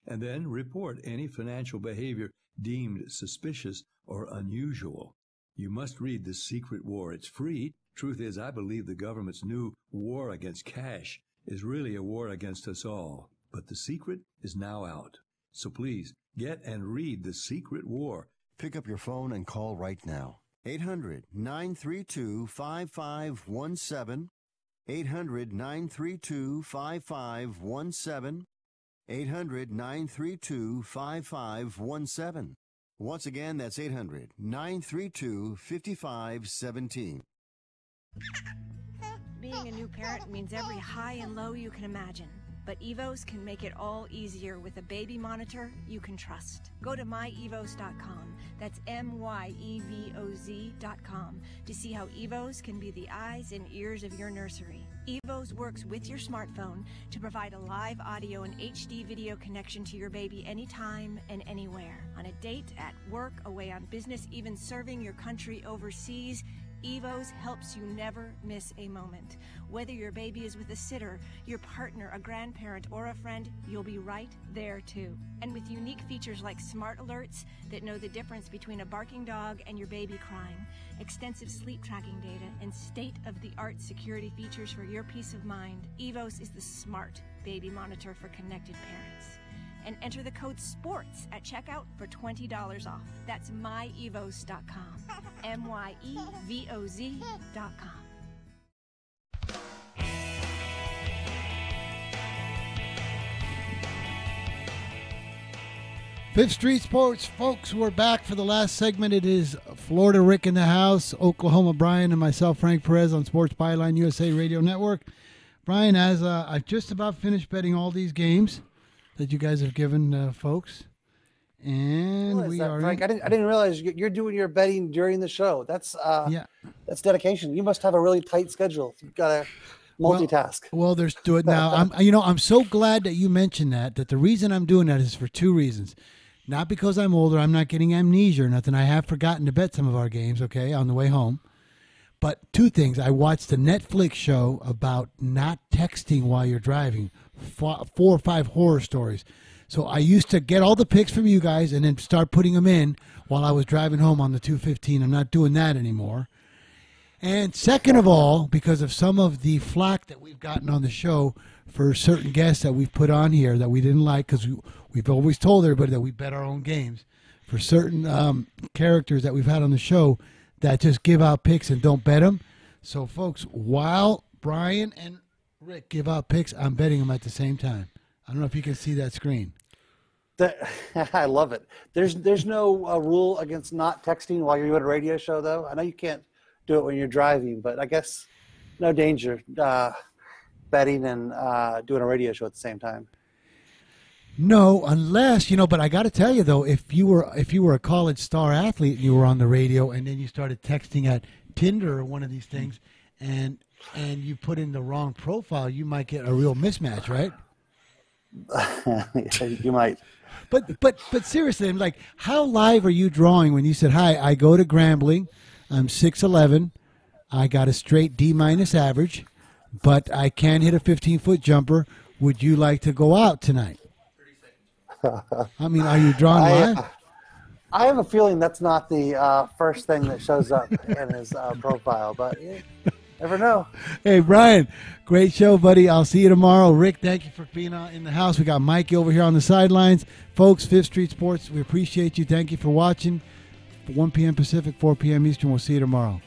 and then report any financial behavior deemed suspicious or unusual. You must read The Secret War. It's free. Truth is, I believe the government's new war against cash is really a war against us all. But the secret is now out. So please, get and read The Secret War. Pick up your phone and call right now. 800-932-5517. 800-932-5517. 800-932-5517. Once again, that's 800-932-5517. Being a new parent means every high and low you can imagine. But Evos can make it all easier with a baby monitor you can trust. Go to myevos.com, that's MYEVOZ.com, to see how Evos can be the eyes and ears of your nursery. Evos works with your smartphone to provide a live audio and HD video connection to your baby anytime and anywhere. On a date, at work, away on business, even serving your country overseas, Evos helps you never miss a moment. Whether your baby is with a sitter, your partner, a grandparent, or a friend, you'll be right there too. And with unique features like smart alerts that know the difference between a barking dog and your baby crying, extensive sleep tracking data, and state-of-the-art security features for your peace of mind, Evos is the smart baby monitor for connected parents. And enter the code SPORTS at checkout for $20 off. That's myevos.com. MYEVOZ.com. Fifth Street Sports, folks, we're back for the last segment. It is Florida Rick in the house, Oklahoma Brian, and myself, Frank Perez, on Sports Byline USA Radio Network. Brian, as I've just about finished betting all these games that you guys have given folks, and we are. Frank, I didn't realize you're doing your betting during the show. That's that's dedication. You must have a really tight schedule. You've got to multitask. Well, there's do it now. I'm so glad that you mentioned that. That the reason I'm doing that is for two reasons. Not because I'm older. I'm not getting amnesia or nothing. I have forgotten to bet some of our games. Okay, on the way home. But two things. I watched a Netflix show about not texting while you're driving. 4 or 5 horror stories. So I used to get all the picks from you guys and then start putting them in while I was driving home on the 215. I'm not doing that anymore. And second of all, because of some of the flack that we've gotten on the show for certain guests that we've put on here that we didn't like, because we've always told everybody that we bet our own games, for certain characters that we've had on the show that just give out picks and don't bet them. So, folks, while Brian and Rick give out picks, I'm betting them at the same time. I don't know if you can see that screen. I love it. There's no rule against not texting while you're doing a radio show, though. I know you can't do it when you're driving, but I guess no danger betting and doing a radio show at the same time. No, unless, but I got to tell you, though, if you were a college star athlete and you were on the radio and then you started texting at Tinder or one of these things and you put in the wrong profile, you might get a real mismatch, right? You might. But seriously, I'm like, how live are you drawing when you said, "Hi, I go to Grambling, I'm 6'11", I got a straight D- average, but I can't hit a 15-foot jumper. Would you like to go out tonight?" I mean, are you drawing live? I have a feeling that's not the first thing that shows up in his profile, but never know. Hey, Brian, great show, buddy. I'll see you tomorrow. Rick, thank you for being in the house. We got Mikey over here on the sidelines. Folks, Fifth Street Sports, we appreciate you. Thank you for watching. 1 p.m. Pacific, 4 p.m. Eastern. We'll see you tomorrow.